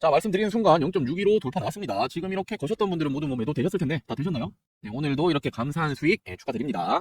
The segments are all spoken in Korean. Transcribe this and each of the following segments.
자, 말씀드리는 순간 0.615 돌파 나왔습니다. 지금 이렇게 거셨던 분들은 모두 매도 되셨을 텐데 다 되셨나요? 네, 오늘도 이렇게 감사한 수익 축하드립니다.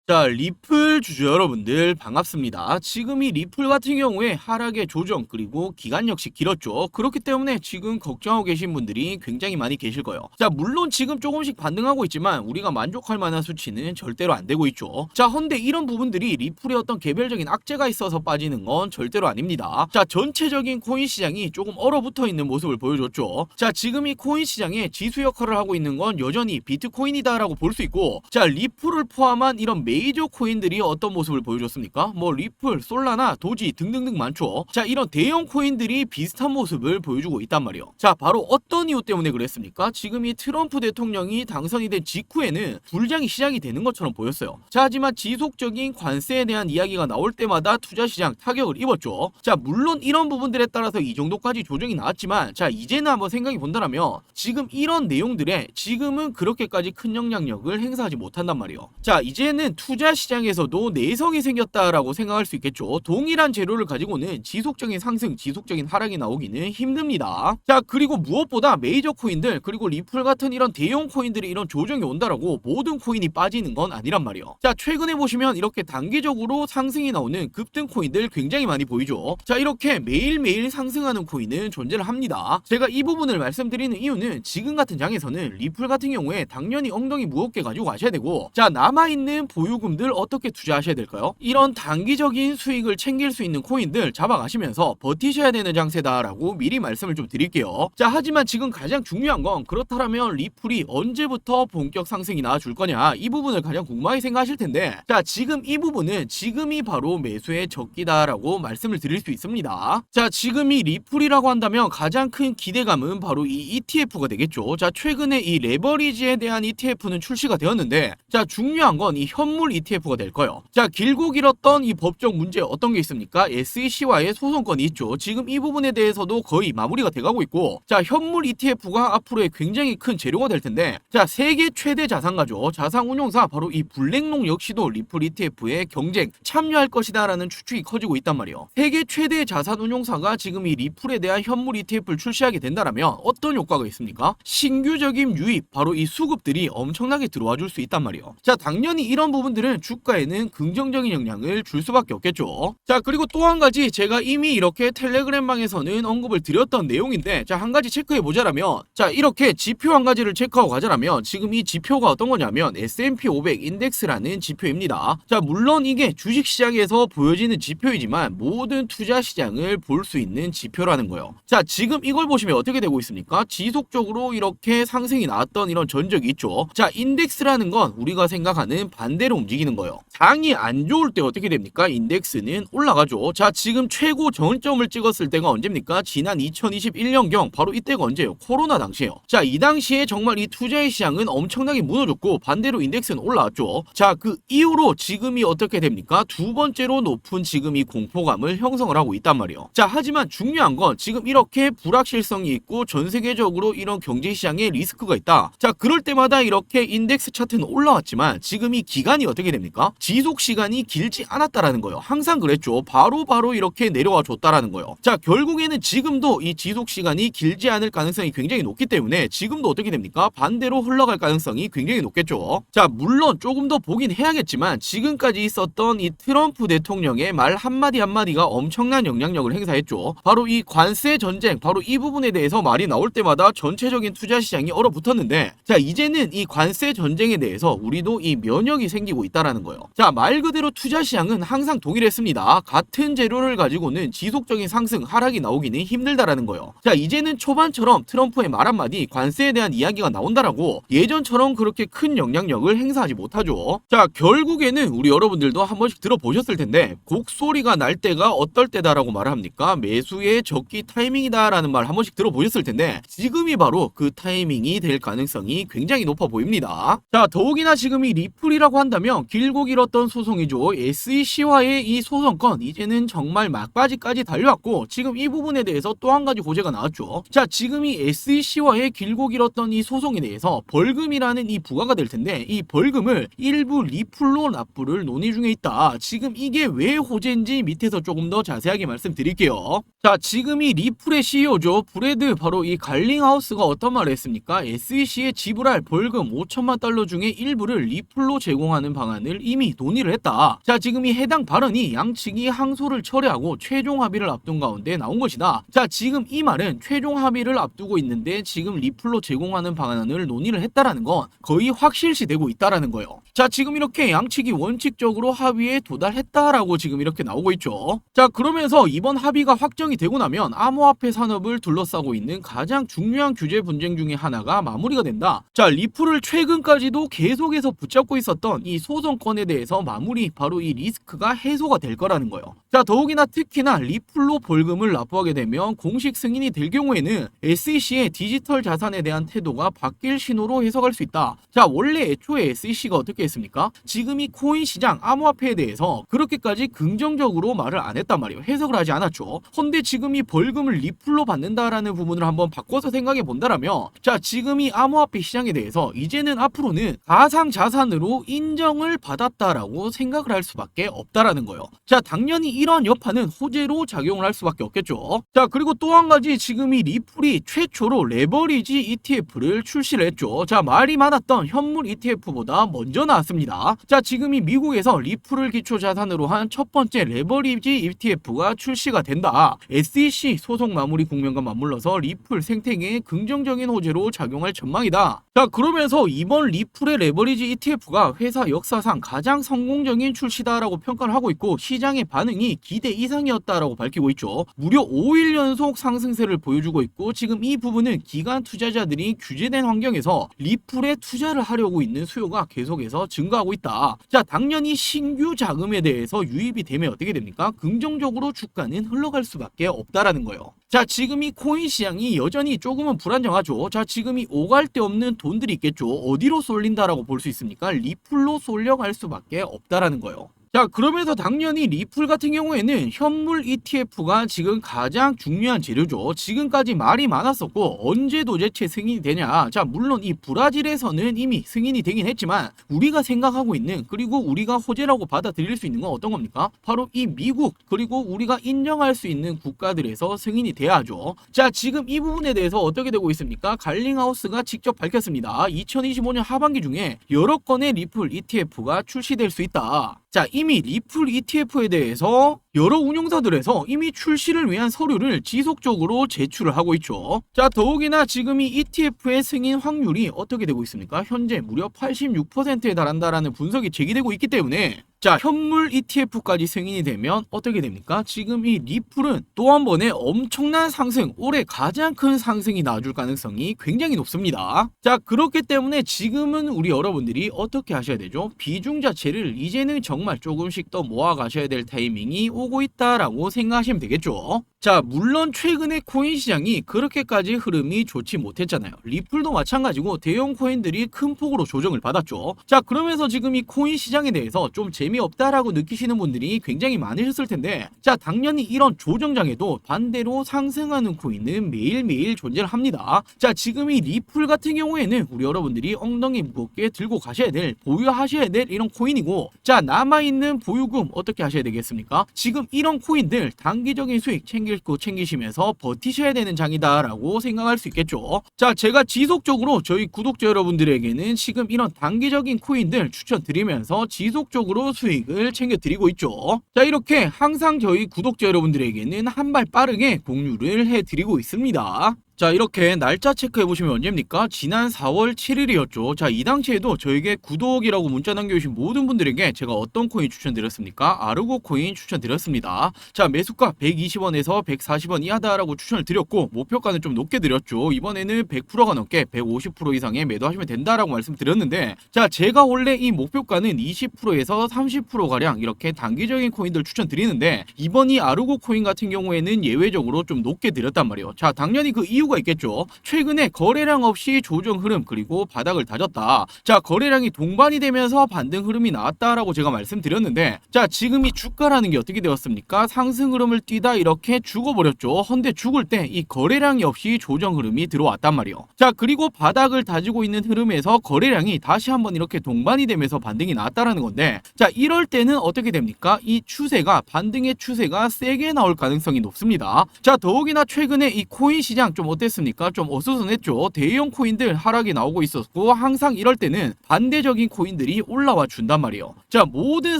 자, 리플 주주 여러분들 반갑습니다. 지금 이 리플 같은 경우에 하락의 조정 그리고 기간 역시 길었죠. 그렇기 때문에 지금 걱정하고 계신 분들이 굉장히 많이 계실 거예요. 자, 물론 지금 조금씩 반등하고 있지만 우리가 만족할 만한 수치는 절대로 안 되고 있죠. 자, 헌데 이런 부분들이 리플의 어떤 개별적인 악재가 있어서 빠지는 건 절대로 아닙니다. 자, 전체적인 코인 시장이 조금 얼어붙어 있는 모습을 보여줬죠. 자, 지금 이 코인 시장에 지수 역할을 하고 있는 건 여전히 비트코인이다라고 볼 수 있고, 자, 리플을 포함한 이런 메이저 코인들이 어떤 모습을 보여줬습니까? 뭐 리플, 솔라나, 도지 등등등 많죠. 자, 이런 대형 코인들이 비슷한 모습을 보여주고 있단 말이에요. 자, 바로 어떤 이유 때문에 그랬습니까? 지금 이 트럼프 대통령이 당선이 된 직후에는 불장이 시작이 되는 것처럼 보였어요. 자, 하지만 지속적인 관세에 대한 이야기가 나올 때마다 투자시장 타격을 입었죠. 자, 물론 이런 부분들에 따라서 이 정도까지 조정이 나왔지만, 자, 이제는 한번 생각해 본다면 지금 이런 내용들에 지금은 그렇게까지 큰 영향력을 행사하지 못한단 말이에요. 자, 이제는 투자 시장에서도 내성이 생겼다라고 생각할 수 있겠죠. 동일한 재료를 가지고는 지속적인 상승, 지속적인 하락이 나오기는 힘듭니다. 자, 그리고 무엇보다 메이저 코인들 그리고 리플 같은 이런 대형 코인들이 이런 조정이 온다라고 모든 코인이 빠지는 건 아니란 말이에요. 자, 최근에 보시면 이렇게 단기적으로 상승이 나오는 급등 코인들 굉장히 많이 보이죠. 자, 이렇게 매일매일 상승하는 코인은 존재를 합니다. 제가 이 부분을 말씀드리는 이유는 지금 같은 장에서는 리플 같은 경우에 당연히 엉덩이 무겁게 가지고 가셔야 되고, 자, 남아있는 보유금들 어떻게 투자하셔야 될까요? 이런 단기적인 수익을 챙길 수 있는 코인들 잡아가시면서 버티셔야 되는 장세다라고 미리 말씀을 좀 드릴게요. 자, 하지만 지금 가장 중요한 건 그렇다면 리플이 언제부터 본격 상승이 나와줄 거냐, 이 부분을 가장 궁금하게 생각하실 텐데, 자, 지금 이 부분은 지금이 바로 매수의 적기다라고 말씀을 드릴 수 있습니다. 자, 지금 이 리플이라고 한다면 가장 큰 기대감은 바로 이 ETF가 되겠죠. 자, 최근에 이 레버리지에 대한 ETF는 출시가 되었는데, 자, 중요한 건 이 현물 ETF가 될 거예요. 자, 길고 길었던 이 법적 문제 어떤 게 있습니까? SEC와의 소송건이 있죠. 지금 이 부분에 대해서도 거의 마무리가 돼가고 있고, 자, 현물 ETF가 앞으로의 굉장히 큰 재료가 될 텐데, 자, 세계 최대 자산가죠. 자산운용사 바로 이 블랙록 역시도 리플 ETF에 경쟁 참여할 것이다라는 추측이 커지고 있단 말이에요. 세계 최대 자산운용사가 지금 이 리플에 대한 현물 ETF를 출시하게 된다면 어떤 효과가 있습니까? 신규적인 유입, 바로 이 수급들이 엄청나게 들어와 줄 수 있단 말이에요. 자, 당연히 이런 부분들은 주가에는 긍정적인 영향을 줄 수밖에 없겠죠. 자, 그리고 또 한 가지 제가 이미 이렇게 텔레그램 방에서는 언급을 드렸던 내용인데, 자, 한 가지 체크해 보자라면, 자, 이렇게 지표 한 가지를 체크하고 가자라면 지금 이 지표가 어떤 거냐면 S&P 500 인덱스라는 지표입니다. 자, 물론 이게 주식시장에서 보여지는 지표이지만 모든 투자시장을 볼 수 있는 지표라는 거예요. 자, 지금 이걸 보시면 어떻게 되고 있습니까? 지속적으로 이렇게 상승이 나왔던 이런 전적이 있죠. 자, 인덱스라는 건 우리가 생각하는 반대로 움직이는 거예요. 장이 안 좋을 때 어떻게 됩니까? 인덱스는 올라가죠. 자, 지금 최고 저점을 찍었을 때가 언제입니까? 지난 2021년경 바로 이때가 언제예요? 코로나 당시예요. 자, 이 당시에 정말 이 투자의 시장은 엄청나게 무너졌고 반대로 인덱스는 올라왔죠. 자, 그 이후로 지금이 어떻게 됩니까? 두 번째로 높은 지금 이 공포감을 형성을 하고 있단 말이에요. 자, 하지만 중요한 건 지금 이렇게 불확실성이 있고 전 세계적으로 이런 경제 시장에 리스크가 있다. 자, 그럴 때마다 이렇게 인덱스 차트는 올라왔지만 지금 이 기간이 어떻게 됩니까? 지속 시간이 길지 않았다라는 거예요. 항상 그랬죠. 바로 이렇게 내려와 줬다라는 거예요. 자, 결국에는 지금도 이 지속 시간이 길지 않을 가능성이 굉장히 높기 때문에 지금도 어떻게 됩니까? 반대로 흘러갈 가능성이 굉장히 높겠죠. 자, 물론 조금 더 보긴 해야겠지만 지금까지 있었던 이 트럼프 대통령의 말 한마디 한마디가 엄청난 영향력을 행사했죠. 바로 이 관세 전쟁, 바로 이 부분에 대해서 말이 나올 때마다 전체적인 투자 시장이 얼어붙었는데, 자, 이제는 이 관세 전쟁에 대해서 우리도 이 면역이 생기고 있다라는 거예요. 자, 말 그대로 투자 시장은 항상 동일했습니다. 같은 재료를 가지고는 지속적인 상승, 하락이 나오기는 힘들다라는 거예요. 자, 이제는 초반처럼 트럼프의 말 한마디, 관세에 대한 이야기가 나온다라고 예전처럼 그렇게 큰 영향력을 행사하지 못하죠. 자, 결국에는 우리 여러분들도 한 번씩 들어보셨을 텐데, 곡소리가 날 때가 어떨 때다라고 말을 합니까? 매수의 적기 타이밍이다라는 말 한 번씩 들어보셨을 텐데, 지금이 바로 그 타이밍이 될 가능성이 굉장히 높아 보입니다. 자, 더욱이나 지금 이 리플이라고 한다면 하면 길고 길었던 소송이죠. SEC와의 이 소송건 이제는 정말 막바지까지 달려왔고 지금 이 부분에 대해서 또 한 가지 고재가 나왔죠. 자, 지금 이 SEC와의 길고 길었던 이 소송에 대해서 벌금이라는 이 부과가 될 텐데 이 벌금을 일부 리플로 납부를 논의 중에 있다. 지금 이게 왜 호재인지 밑에서 조금 더 자세하게 말씀드릴게요. 자, 지금 이 리플의 CEO죠. 브래드 바로 이 갈링하우스가 어떤 말을 했습니까? SEC에 지불할 벌금 5천만 달러 중에 일부를 리플로 제공하는 방안을 이미 논의를 했다. 자, 지금 이 해당 발언이 양측이 항소를 철회하고 최종 합의를 앞둔 가운데 나온 것이다. 자, 지금 이 말은 최종 합의를 앞두고 있는데 지금 리플로 제공하는 방안을 논의를 했다라는 건 거의 확실시 되고 있다라는 거예요. 자, 지금 이렇게 양측이 원칙적으로 합의에 도달했다라고 지금 이렇게 나오고 있죠. 자, 그러면서 이번 합의가 확정이 되고 나면 암호화폐 산업을 둘러싸고 있는 가장 중요한 규제 분쟁 중에 하나가 마무리가 된다. 자, 리플을 최근까지도 계속해서 붙잡고 있었던 이 소송건에 대해서 마무리, 바로 이 리스크가 해소가 될 거라는 거예요. 자, 더욱이나 특히나 리플로 벌금을 납부하게 되면 공식 승인이 될 경우에는 SEC의 디지털 자산에 대한 태도가 바뀔 신호로 해석할 수 있다. 자, 원래 애초에 SEC가 어떻게 했습니까? 지금 이 코인 시장 암호화폐에 대해서 그렇게까지 긍정적으로 말을 안 했단 말이에요. 해석을 하지 않았죠. 근데 지금 이 벌금을 리플로 받는다라는 부분을 한번 바꿔서 생각해 본다라면, 자, 지금 이 암호화폐 시장에 대해서 이제는 앞으로는 가상 자산으로 인정을 받았다라고 생각을 할 수밖에 없다라는 거예요. 자, 당연히 이런 여파는 호재로 작용을 할 수밖에 없겠죠. 자, 그리고 또 한 가지, 지금 이 리플이 최초로 레버리지 ETF를 출시를 했죠. 자, 말이 많았던 현물 ETF보다 먼저 나왔습니다. 자, 지금 이 미국에서 리플을 기초 자산으로 한 첫 번째 레버리지 ETF가 출시가 된다. SEC 소송 마무리 국면과 맞물려서 리플 생태계에 긍정적인 호재로 작용할 전망이다. 자, 그러면서 이번 리플의 레버리지 ETF가 회사 역사상 가장 성공적인 출시다라고 평가를 하고 있고 시장의 반응이 기대 이상이었다라고 밝히고 있죠. 무려 5일 연속 상승세를 보여주고 있고 지금 이 부분은 기관 투자자들이 규제된 환경에서 리플에 투자를 하려고 있는 수요가 계속해서 증가하고 있다. 자, 당연히 신규 자금에 대해서 유입이 되면 어떻게 됩니까? 긍정적으로 주가는 흘러갈 수밖에 없다라는 거예요. 자, 지금 이 코인 시장이 여전히 조금은 불안정하죠. 자, 지금 이 오갈 데 없는 돈들이 있겠죠. 어디로 쏠린다라고 볼 수 있습니까? 리플로 쏠려갈 수밖에 없다라는 거예요. 자, 그러면서 당연히 리플 같은 경우에는 현물 ETF가 지금 가장 중요한 재료죠. 지금까지 말이 많았었고 언제 도대체 승인이 되냐. 자, 물론 이 브라질에서는 이미 승인이 되긴 했지만 우리가 생각하고 있는, 그리고 우리가 호재라고 받아들일 수 있는 건 어떤 겁니까? 바로 이 미국, 그리고 우리가 인정할 수 있는 국가들에서 승인이 돼야죠. 자, 지금 이 부분에 대해서 어떻게 되고 있습니까? 갈링하우스가 직접 밝혔습니다. 2025년 하반기 중에 여러 건의 리플 ETF가 출시될 수 있다. 자, 이미 리플 ETF에 대해서 여러 운용사들에서 이미 출시를 위한 서류를 지속적으로 제출을 하고 있죠. 자, 더욱이나 지금 이 ETF의 승인 확률이 어떻게 되고 있습니까? 현재 무려 86%에 달한다라는 분석이 제기되고 있기 때문에, 자, 현물 ETF까지 승인이 되면 어떻게 됩니까? 지금 이 리플은 또 한 번의 엄청난 상승, 올해 가장 큰 상승이 나와줄 가능성이 굉장히 높습니다. 자, 그렇기 때문에 지금은 우리 여러분들이 어떻게 하셔야 되죠? 비중 자체를 이제는 정말 조금씩 더 모아 가셔야 될 타이밍이 오고 있다라고 생각하시면 되겠죠. 자, 물론 최근에 코인 시장이 그렇게까지 흐름이 좋지 못했잖아요. 리플도 마찬가지고 대형 코인들이 큰 폭으로 조정을 받았죠. 자, 그러면서 지금 이 코인 시장에 대해서 좀 재미없다라고 느끼시는 분들이 굉장히 많으셨을 텐데, 자, 당연히 이런 조정장에도 반대로 상승하는 코인은 매일매일 존재를 합니다. 자, 지금 이 리플 같은 경우에는 우리 여러분들이 엉덩이 무겁게 들고 가셔야 될, 보유하셔야 될 이런 코인이고, 자, 남아있는 보유금 어떻게 하셔야 되겠습니까? 지금 이런 코인들 단기적인 수익 챙길 거 챙기시면서 버티셔야 되는 장이다라고 생각할 수 있겠죠. 자, 제가 지속적으로 저희 구독자 여러분들에게는 지금 이런 단기적인 코인들 추천드리면서 지속적으로 수익을 챙겨드리고 있죠. 자, 이렇게 항상 저희 구독자 여러분들에게는 한 발 빠르게 공유를 해드리고 있습니다. 자, 이렇게 날짜 체크해보시면 언제입니까? 지난 4월 7일이었죠. 자, 이 당시에도 저에게 구독이라고 문자 남겨주신 모든 분들에게 제가 어떤 코인 추천드렸습니까? 아르고 코인 추천드렸습니다. 자, 매수가 120원에서 140원 이하다라고 추천을 드렸고, 목표가는 좀 높게 드렸죠. 이번에는 100%가 넘게 150% 이상에 매도하시면 된다라고 말씀드렸는데, 자, 제가 원래 이 목표가는 20%에서 30%가량 이렇게 단기적인 코인들 추천드리는데, 이번 이 아르고 코인 같은 경우에는 예외적으로 좀 높게 드렸단 말이에요. 자, 당연히 그 이유가 수가 있겠죠. 최근에 거래량 없이 조정 흐름 그리고 바닥을 다졌다. 자, 거래량이 동반이 되면서 반등 흐름이 나왔다라고 제가 말씀드렸는데, 자, 지금 이 주가라는 게 어떻게 되었습니까? 상승 흐름을 뛰다 이렇게 죽어버렸죠. 헌데 죽을 때 이 거래량이 없이 조정 흐름이 들어왔단 말이요. 자, 그리고 바닥을 다지고 있는 흐름에서 거래량이 다시 한번 이렇게 동반이 되면서 반등이 나왔다라는 건데, 자, 이럴 때는 어떻게 됩니까? 이 추세가, 반등의 추세가 세게 나올 가능성이 높습니다. 자, 더욱이나 최근에 이 코인 시장 좀 어땠습니까? 좀 어수선했죠. 대형 코인들 하락이 나오고 있었고, 항상 이럴 때는 반대적인 코인들이 올라와 준단 말이에요. 자, 모든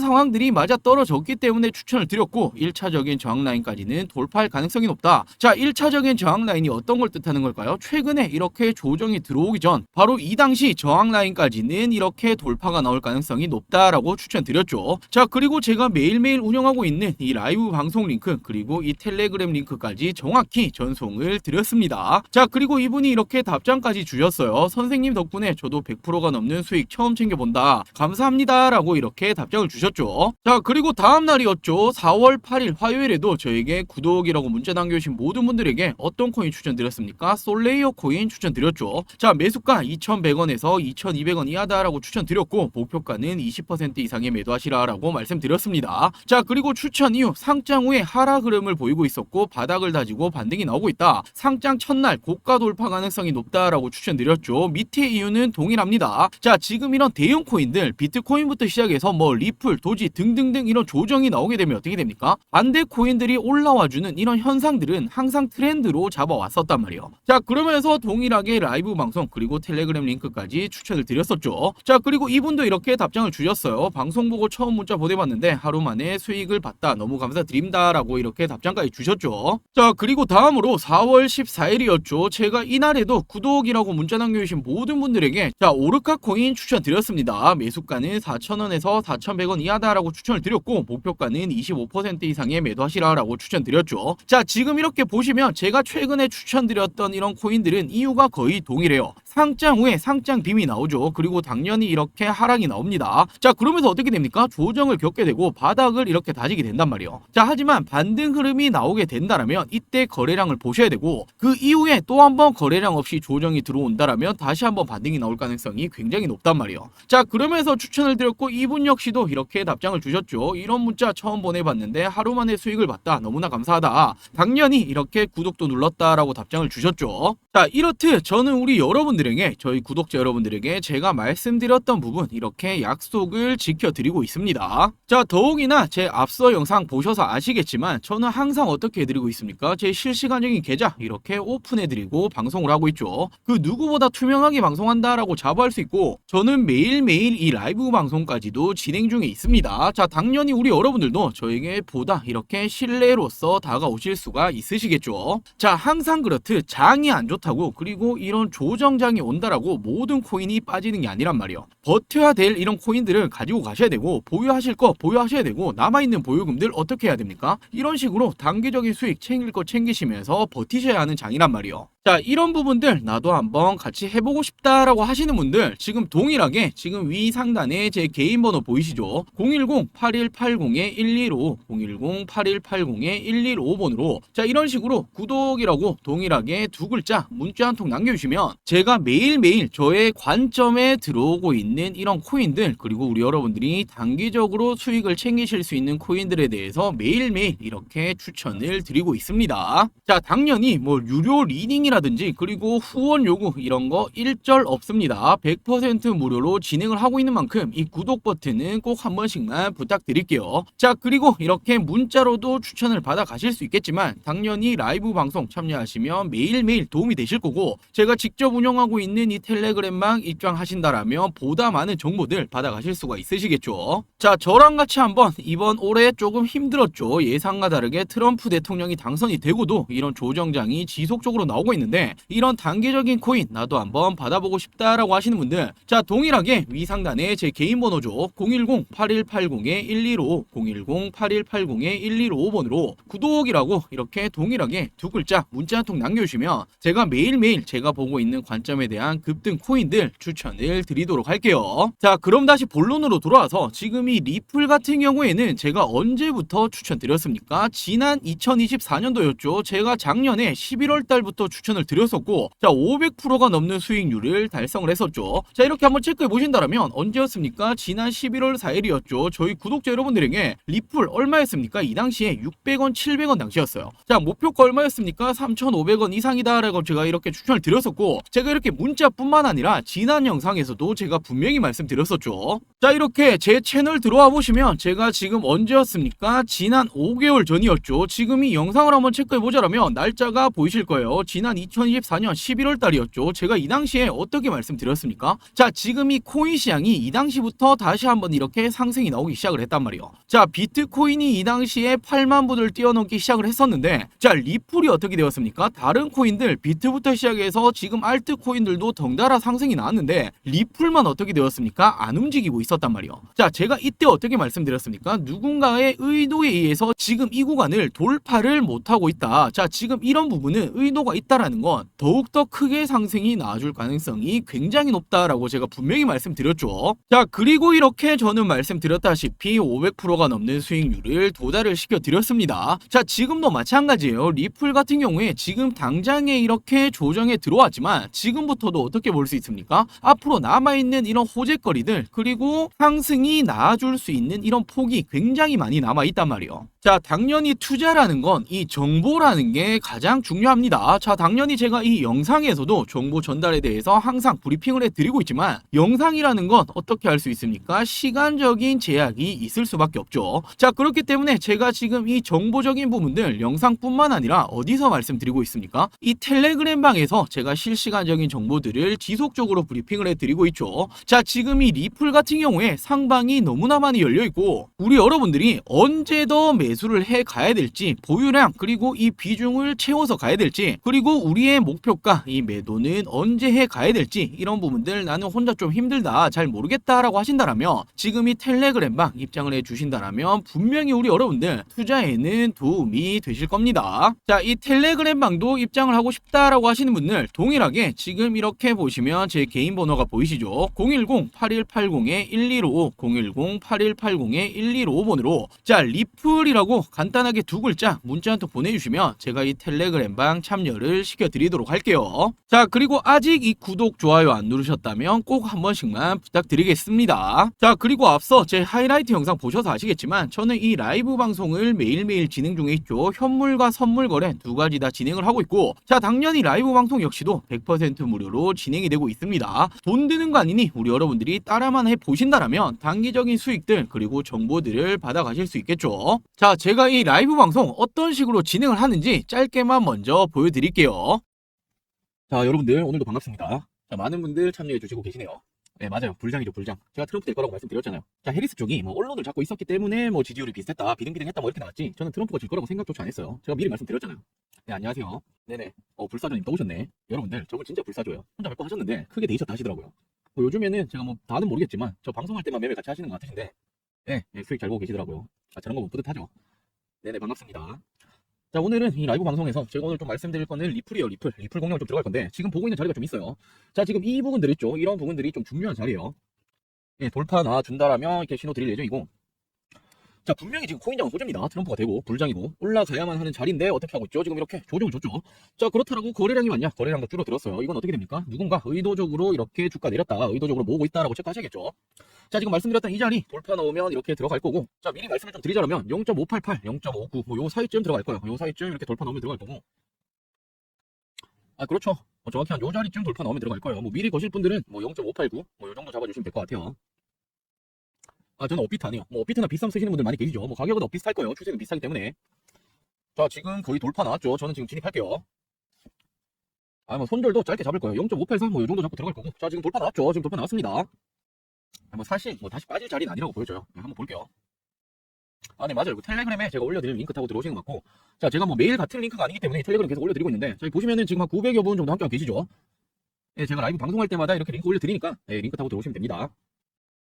상황들이 맞아 떨어졌기 때문에 추천을 드렸고, 1차적인 저항 라인까지는 돌파할 가능성이 높다. 자, 1차적인 저항 라인이 어떤 걸 뜻하는 걸까요? 최근에 이렇게 조정이 들어오기 전 바로 이 당시 저항 라인까지는 이렇게 돌파가 나올 가능성이 높다라고 추천드렸죠. 자, 그리고 제가 매일매일 운영하고 있는 이 라이브 방송 링크 그리고 이 텔레그램 링크까지 정확히 전송을 드렸습니다. 자, 그리고 이분이 이렇게 답장까지 주셨어요. 선생님 덕분에 저도 100%가 넘는 수익 처음 챙겨본다. 감사합니다 라고 이렇게 답장을 주셨죠. 자, 그리고 다음날이었죠. 4월 8일 화요일에도 저에게 구독이라고 문자 남겨주신 모든 분들에게 어떤 코인 추천드렸습니까? 솔레이어 코인 추천드렸죠. 자, 매수가 2,100원에서 2,200원 이하다라고 추천드렸고, 목표가는 20% 이상의 매도하시라라고 말씀드렸습니다. 자, 그리고 추천 이후 상장 후에 하락 흐름을 보이고 있었고, 바닥을 다지고 반등이 나오고 있다. 상장 첫날 고가 돌파 가능성이 높다라고 추천드렸죠. 밑의 이유는 동일합니다. 자, 지금 이런 대형 코인들, 비트코인부터 시작해서 뭐 리플, 도지 등등등 이런 조정이 나오게 되면 어떻게 됩니까? 반대 코인들이 올라와주는 이런 현상들은 항상 트렌드로 잡아왔었단 말이에요. 자, 그러면서 동일하게 라이브 방송 그리고 텔레그램 링크까지 추천을 드렸었죠. 자, 그리고 이분도 이렇게 답장을 주셨어요. 방송 보고 처음 문자 보내봤는데 하루 만에 수익을 봤다. 너무 감사드립니다 라고 이렇게 답장까지 주셨죠. 자, 그리고 다음으로 4월 14일이었죠. 제가 이날에도 구독이라고 문자 남겨주신 모든 분들에게 자, 오르카 코인 추천드렸습니다. 매수가는 4,000원에서 4,100원 이하다라고 추천을 드렸고, 목표가는 25% 이상의 매도하시라라고 추천드렸죠. 자, 지금 이렇게 보시면 제가 최근에 추천드렸던 이런 코인들은 이유가 거의 동일해요. 상장 후에 상장 빔이 나오죠. 그리고 당연히 이렇게 하락이 나옵니다. 자, 그러면서 어떻게 됩니까? 조정을 겪게 되고 바닥을 이렇게 다지게 된단 말이에요. 자, 하지만 반등 흐름이 나오게 된다라면 이때 거래량을 보셔야 되고, 그 이후에 또 한번 거래량 없이 조정이 들어온다라면 다시 한번 반등이 나올 가능성이 굉장히 높단 말이에요. 자, 그러면서 추천을 드렸고, 이분 역시도 이렇게 답장을 주셨죠. 이런 문자 처음 보내봤는데 하루 만에 수익을 봤다. 너무나 감사하다. 당연히 이렇게 구독도 눌렀다라고 답장을 주셨죠. 자, 이렇듯 저는 우리 여러분들에게, 저희 구독자 여러분들에게 제가 말씀드렸던 부분 이렇게 약속을 지켜드리고 있습니다. 자, 더욱이나 제 앞서 영상 보셔서 아시겠지만 저는 항상 어떻게 해드리고 있습니까? 제 실시간적인 계좌 이렇게 오픈해드리고 방송을 하고 있죠. 그 누구보다 투명하게 방송한다라고 자부할 수 있고, 저는 매일매일 이 라이브 방송까지도 진행 중에 있습니다. 자, 당연히 우리 여러분들도 저에게 보다 이렇게 신뢰로서 다가오실 수가 있으시겠죠. 자, 항상 그렇듯 장이 안 좋다고, 그리고 이런 조정장이 온다라고 모든 코인이 빠지는 게 아니란 말이에요. 버텨야 될 이런 코인들을 가지고 가셔야 되고, 보유하실 거 보유하셔야 되고, 남아있는 보유금들 어떻게 해야 됩니까? 이런 식으로 단기적인 수익 챙길 거 챙기시면서 버티셔야 하는 장이란 말이에요. 자, 이런 부분들 나도 한번 같이 해보고 싶다라고 하시는 분들, 지금 동일하게 지금 위 상단에 제 개인 번호 보이시죠? 010-8180-115 010-8180-115번으로 자, 이런 식으로 구독이라고 동일하게 두 글자 문자 한 통 남겨주시면 제가 매일매일 저의 관점에 들어오고 있는 이런 코인들, 그리고 우리 여러분들이 단기적으로 수익을 챙기실 수 있는 코인들에 대해서 매일매일 이렇게 추천을 드리고 있습니다. 자, 당연히 뭐 유료 리딩이라든지 그리고 후원 요구 이런 거 일절 없습니다. 100% 무료로 진행을 하고 있는 만큼 이 구독 버튼은 꼭 한 번씩만 부탁드릴게요. 자, 그리고 이렇게 문자로도 추천을 받아 가실 수 있겠지만 당연히 라이브 방송 참여하시면 매일매일 도움이 되실 거고, 제가 직접 운영하고 있는 이 텔레그램망 입장하신다라면 보다 많은 정보들 받아 가실 수가 있으시겠죠. 자, 저랑 같이 한번 이번 올해 조금 힘들었죠. 예상과 다르게 트럼프 대통령이 당선이 되고도 이런 조정장이 지속적으로 나오고 있는데, 이런 단기적인 코인 나도 한번 받아보고 싶다라고 하시는 분들, 자, 동일하게 위 상단에 제 개인 번호죠. 010-8180-115 010-8180-115번으로 구독이라고 이렇게 동일하게 두 글자 문자 한 통 남겨주시면 제가 매일매일 제가 보고 있는 관점에 대한 급등 코인들 추천을 드리도록 할게요. 자, 그럼 다시 본론으로 돌아와서 지금 이 리플 같은 경우에는 제가 언제부터 추천드렸습니까? 지난 2024년도였죠. 제가 작년에 11월 달부터 추천 추천을 드렸었고, 자 500%가 넘는 수익률을 달성을 했었죠. 자 이렇게 한번 체크해 보신다면 언제였습니까? 지난 11월 4일이었죠. 저희 구독자 여러분들에게 리플 얼마였습니까? 이 당시에 600원, 700원 당시였어요. 자 목표가 얼마였습니까? 3,500원 이상이다라고 제가 이렇게 추천을 드렸었고, 제가 이렇게 문자뿐만 아니라 지난 영상에서도 제가 분명히 말씀드렸었죠. 자 이렇게 제 채널 들어와 보시면 제가 지금 언제였습니까? 지난 5개월 전이었죠. 지금 이 영상을 한번 체크해 보자라면 날짜가 보이실 거예요. 지난 2024년 11월 달이었죠. 제가 이 당시에 어떻게 말씀드렸습니까? 자 지금 이 코인 시장이 이 당시부터 다시 한번 이렇게 상승이 나오기 시작을 했단 말이에요. 자 비트코인이 이 당시에 8만 불을 뛰어넘기 시작을 했었는데, 자 리플이 어떻게 되었습니까? 다른 코인들 비트부터 시작해서 지금 알트 코인들도 덩달아 상승이 나왔는데 리플만 어떻게 되었습니까? 안 움직이고 있었단 말이에요. 자 제가 이때 어떻게 말씀드렸습니까? 누군가의 의도에 의해서 지금 이 구간을 돌파를 못하고 있다. 자 지금 이런 부분은 의도가 있다라는 건 더욱더 크게 상승이 나와줄 가능성이 굉장히 높다라고 제가 분명히 말씀드렸죠. 자 그리고 이렇게 저는 말씀드렸다시피 500%가 넘는 수익률을 도달을 시켜드렸습니다. 자 지금도 마찬가지예요. 리플 같은 경우에 지금 당장에 이렇게 조정에 들어왔지만 지금부터도 어떻게 볼 수 있습니까? 앞으로 남아있는 이런 호재거리들, 그리고 상승이 나와줄 수 있는 이런 폭이 굉장히 많이 남아있단 말이에요. 자 당연히 투자라는 건 이 정보라는 게 가장 중요합니다. 자 당연히 제가 이 영상에서도 정보 전달에 대해서 항상 브리핑을 해드리고 있지만, 영상이라는 건 어떻게 할 수 있습니까? 시간적인 제약이 있을 수밖에 없죠. 자 그렇기 때문에 제가 지금 이 정보적인 부분들 영상뿐만 아니라 어디서 말씀드리고 있습니까? 이 텔레그램 방에서 제가 실시간적인 정보들을 지속적으로 브리핑을 해드리고 있죠. 자 지금 이 리플 같은 경우에 상방이 너무나 많이 열려있고, 우리 여러분들이 언제 더 매수를 해 가야 될지, 보유량 그리고 이 비중을 채워서 가야 될지, 그리고 우리의 목표가 이 매도는 언제 해 가야 될지, 이런 부분들 나는 혼자 좀 힘들다, 잘 모르겠다라고 하신다라면 지금 이 텔레그램방 입장을 해 주신다라면 분명히 우리 여러분들 투자에는 도움이 되실 겁니다. 자 이 텔레그램방도 입장을 하고 싶다라고 하시는 분들 동일하게 지금 이렇게 보시면 제 개인 번호가 보이시죠? 010-8180-1255 010-8180-1255번으로 자 리플이라고 간단하게 두 글자 문자 한 통 보내주시면 제가 이 텔레그램방 참여를 시켜드리도록 할게요. 자 그리고 아직 이 구독 좋아요 안 누르셨다면 꼭 한 번씩만 부탁드리겠습니다. 자 그리고 앞서 제 하이라이트 영상 보셔서 아시겠지만 저는 이 라이브 방송을 매일매일 진행 중에 있죠. 현물과 선물 거래 두 가지 다 진행을 하고 있고, 자 당연히 라이브 방송 역시도 100% 무료로 진행이 되고 있습니다. 돈 드는 거 아니니 우리 여러분들이 따라만 해 보신다라면 단기적인 수익들 그리고 정보들을 받아가실 수 있겠죠. 자 제가 이 라이브 방송 어떤 식으로 진행을 하는지 짧게만 먼저 보여드릴게요. 자, 여러분들 오늘도 반갑습니다. 자, 많은 분들 참여해 주시고 계시네요. 네, 맞아요. 불장이죠, 불장. 제가 트럼프 될 거라고 말씀드렸잖아요. 자, 해리스 쪽이 뭐 언론을 잡고 있었기 때문에 뭐 지지율이 비슷했다, 비등비등했다 뭐 이렇게 나왔지. 저는 트럼프가 질 거라고 생각조차 안 했어요. 제가 미리 말씀드렸잖아요. 네, 안녕하세요. 네네. 불사조님 또 오셨네. 여러분들, 저분 진짜 불사조예요. 혼자 몇 번 하셨는데 크게 데이셨다 하시더라고요. 뭐 요즘에는 제가 뭐 다는 모르겠지만 저 방송할 때만 매매 같이 하시는 것 같으신데, 네, 수익 잘 보고 계시더라고요. 아, 저런 거 보면 뿌듯하죠. 네네, 반갑습니다. 자 오늘은 이 라이브 방송에서 제가 오늘 좀 말씀드릴 거는 리플이에요. 리플 공략을 좀 들어갈 건데 지금 보고 있는 자리가 좀 있어요. 자 지금 이 부분들 있죠. 이런 부분들이 좀 중요한 자리예요. 예, 돌파 나준다라면 이렇게 신호 드릴 예정이고, 자 분명히 지금 코인장은 호재입니다. 트럼프가 되고 불장이고 올라가야만 하는 자리인데 어떻게 하고 있죠? 지금 이렇게 조정을 줬죠. 자 그렇다라고 거래량이 왔냐? 거래량도 줄어들었어요. 이건 어떻게 됩니까? 누군가 의도적으로 이렇게 주가 내렸다, 의도적으로 모으고 있다라고 체크하셔야겠죠. 자 지금 말씀드렸던 이 자리 돌파 나오면 이렇게 들어갈 거고, 자 미리 말씀을 좀 드리자면 0.588, 0.59 뭐 요 사이쯤 들어갈 거예요. 요 사이쯤 이렇게 돌파 나오면 들어갈 거고, 아 그렇죠. 정확히 한 요 자리쯤 돌파 나오면 들어갈 거예요. 뭐 미리 거실 분들은 뭐 0.589 뭐 요 정도 잡아주시면 될 것 같아요. 아 저는 업비트 아니에요. 뭐 업비트나 비썸 쓰시는 분들 많이 계시죠. 뭐 가격은 비슷할 거예요. 추세는 비슷하기 때문에. 자 지금 거의 돌파 나왔죠. 저는 지금 진입할게요. 아 뭐 손절도 짧게 잡을 거예요. 0.583 뭐 요 정도 잡고 들어갈 거고. 자 지금 돌파 나왔죠. 지금 돌파 나왔습니다. 뭐 사실 뭐 다시 빠질 자리는 아니라고 보여져요. 네, 한번 볼게요. 아, 네, 맞아요. 그 텔레그램에 제가 올려드릴 링크 타고 들어오시는 것 같고. 자, 제가 뭐 매일 같은 링크가 아니기 때문에 텔레그램 계속 올려드리고 있는데, 저희 보시면은 지금 한 900여 분 정도 함께 계시죠? 예, 제가 라이브 방송할 때마다 이렇게 링크 올려드리니까, 예, 링크 타고 들어오시면 됩니다.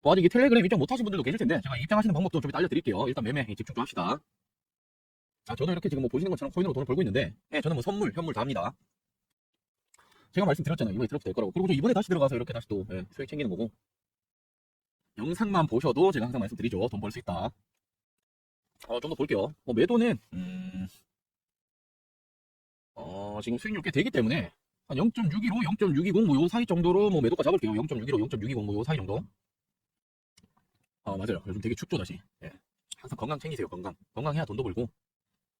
뭐 아직 이 텔레그램 입장 못하신 분들도 계실 텐데, 제가 입장하시는 방법도 좀 이따 알려드릴게요. 일단 매매 집중 좀 합시다. 아, 저도 이렇게 지금 뭐 보시는 것처럼 코인으로 돈을 벌고 있는데, 예, 저는 뭐 선물, 현물 다 합니다. 제가 말씀드렸잖아요. 이번에 트럼프 될 거라고. 그리고 저 이번에 다시 들어가서 이렇게 다시 또, 예, 수익 챙기는 거고. 영상만 보셔도 제가 항상 말씀드리죠. 돈 벌 수 있다. 좀 더 볼게요. 뭐 매도는 지금 수익률 꽤 되기 때문에 한 0.615, 0.620 뭐 요 사이 정도로 뭐 매도가 잡을게요. 0.615, 0.620 뭐 요 사이 정도. 맞아요. 요즘 되게 춥죠, 다시. 예. 항상 건강 챙기세요, 건강. 건강해야 돈도 벌고.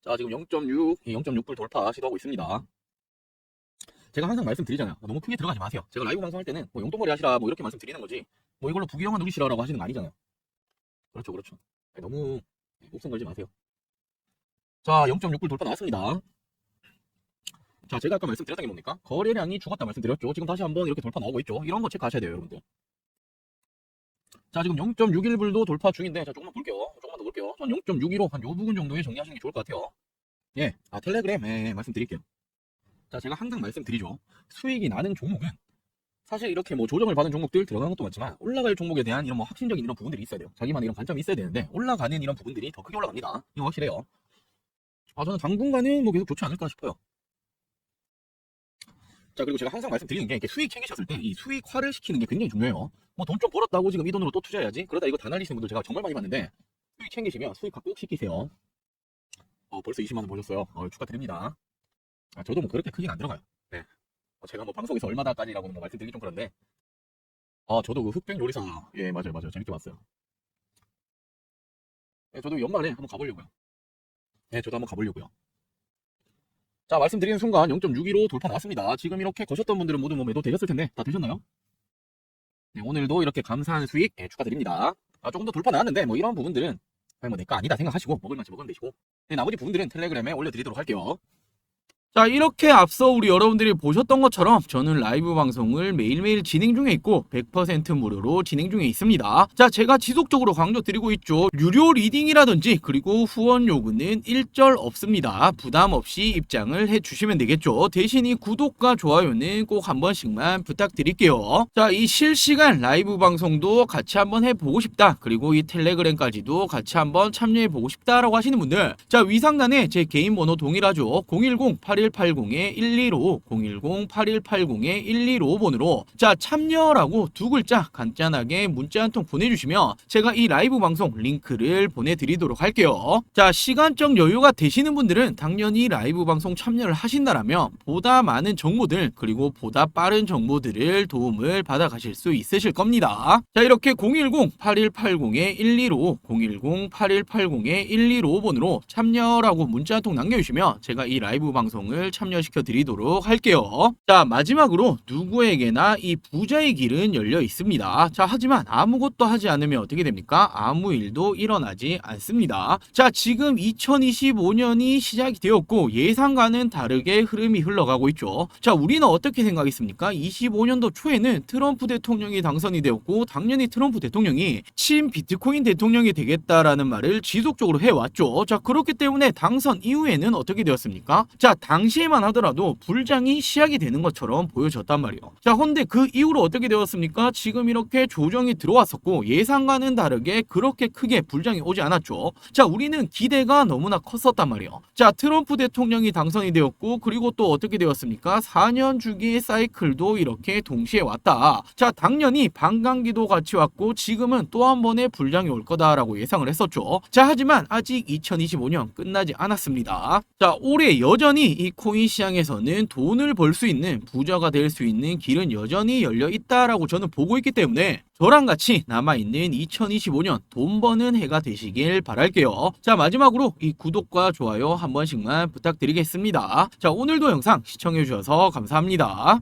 자, 지금 0.6, 0.6불 돌파 시도하고 있습니다. 제가 항상 말씀드리잖아요. 너무 크게 들어가지 마세요. 제가 라이브 방송할 때는 뭐 용돈벌이 하시라 뭐 이렇게 말씀드리는 거지. 뭐 이걸로 부귀영화 누리시라라고 하시는 거 아니잖아요. 그렇죠, 그렇죠. 너무 목숨 걸지 마세요. 자, 0.6불 돌파 나왔습니다. 자, 제가 아까 말씀드렸던 게 뭡니까? 거래량이 죽었다 말씀드렸죠. 지금 다시 한번 이렇게 돌파 나오고 있죠. 이런 거 체크하셔야 돼요, 여러분들. 자, 지금 0.61불도 돌파 중인데, 자, 조금만 볼게요. 조금만 더 볼게요. 전 0.615, 한 요 부분 정도에 정리하시는 게 좋을 것 같아요. 예, 텔레그램, 말씀드릴게요. 자, 제가 항상 말씀드리죠. 수익이 나는 종목은, 사실 이렇게 뭐 조정을 받은 종목들 들어가는 것도 맞지만, 올라갈 종목에 대한 이런 뭐 확신적인 이런 부분들이 있어야 돼요. 자기만의 이런 관점이 있어야 되는데, 올라가는 이런 부분들이 더 크게 올라갑니다. 이거 확실해요. 저는 당분간은 뭐 계속 좋지 않을까 싶어요. 자, 그리고 제가 항상 말씀드리는 게, 이렇게 수익 챙기셨을 때, 이 수익화를 시키는 게 굉장히 중요해요. 뭐 돈 좀 벌었다고 지금 이 돈으로 또 투자해야지? 그러다 이거 다 날리시는 분들 제가 정말 많이 봤는데, 수익 챙기시면 수익화 꼭 시키세요. 벌써 20만원 벌셨어요. 축하드립니다. 저도 뭐 그렇게 크게는 안 들어가요. 네. 제가 뭐 방송에서 얼마다까지라고는 뭐 말씀드리기 좀 그런데, 저도 그 흑백 요리사, 예, 맞아요, 맞아요. 재밌게 봤어요. 예, 저도 연말에 한번 가보려고요. 예, 저도 한번 가보려고요. 자, 말씀드리는 순간 0.615 돌파 나왔습니다. 지금 이렇게 거셨던 분들은 모두 뭐 매도 되셨을 텐데, 다 되셨나요? 네, 오늘도 이렇게 감사한 수익, 축하드립니다. 조금 더 돌파 나왔는데, 뭐 이런 부분들은, 뭐 내거 아니다 생각하시고, 먹을 만치 먹으면 되시고, 네, 나머지 부분들은 텔레그램에 올려드리도록 할게요. 자, 이렇게 앞서 우리 여러분들이 보셨던 것처럼 저는 라이브 방송을 매일매일 진행 중에 있고 100% 무료로 진행 중에 있습니다. 자, 제가 지속적으로 강조드리고 있죠. 유료 리딩이라든지 그리고 후원 요구는 일절 없습니다. 부담 없이 입장을 해주시면 되겠죠. 대신 이 구독과 좋아요는 꼭 한 번씩만 부탁드릴게요. 자, 이 실시간 라이브 방송도 같이 한번 해보고 싶다. 그리고 이 텔레그램까지도 같이 한번 참여해보고 싶다라고 하시는 분들, 자, 위상단에 제 개인 번호 동일하죠. 010-8180-115, 010-8180-115번으로 자, 참여라고 두 글자 간단하게 문자 한 통 보내주시면 제가 이 라이브 방송 링크를 보내드리도록 할게요. 자, 시간적 여유가 되시는 분들은 당연히 라이브 방송 참여를 하신다라면 보다 많은 정보들 그리고 보다 빠른 정보들을 도움을 받아 가실 수 있으실 겁니다. 자, 이렇게 010-8180-115, 010-8180-115번으로 참여라고 문자 한 통 남겨주시면 제가 이 라이브 방송을 참여시켜 드리도록 할게요. 자, 마지막으로 누구에게나 이 부자의 길은 열려 있습니다. 자, 하지만 아무것도 하지 않으면 어떻게 됩니까? 아무 일도 일어나지 않습니다. 자, 지금 2025년이 시작이 되었고 예상과는 다르게 흐름이 흘러가고 있죠. 자, 우리는 어떻게 생각했습니까? 25년도 초에는 트럼프 대통령이 당선이 되었고 당연히 트럼프 대통령이 친 비트코인 대통령이 되겠다라는 말을 지속적으로 해왔죠. 자, 그렇기 때문에 당선 이후에는 어떻게 되었습니까? 자, 당시에만 하더라도 불장이 시작이 되는 것처럼 보여졌단 말이에요. 자, 근데 그 이후로 어떻게 되었습니까? 지금 이렇게 조정이 들어왔었고 예상과는 다르게 그렇게 크게 불장이 오지 않았죠. 자, 우리는 기대가 너무나 컸었단 말이에요. 자, 트럼프 대통령이 당선이 되었고 그리고 또 어떻게 되었습니까? 4년 주기의 사이클도 이렇게 동시에 왔다. 자, 당연히 반감기도 같이 왔고 지금은 또 한 번의 불장이 올 거다라고 예상을 했었죠. 자, 하지만 아직 2025년 끝나지 않았습니다. 자, 올해 여전히 이 코인 시장에서는 돈을 벌 수 있는 부자가 될 수 있는 길은 여전히 열려 있다라고 저는 보고 있기 때문에 저랑 같이 남아있는 2025년 돈 버는 해가 되시길 바랄게요. 자, 마지막으로 이 구독과 좋아요 한 번씩만 부탁드리겠습니다. 자, 오늘도 영상 시청해주셔서 감사합니다.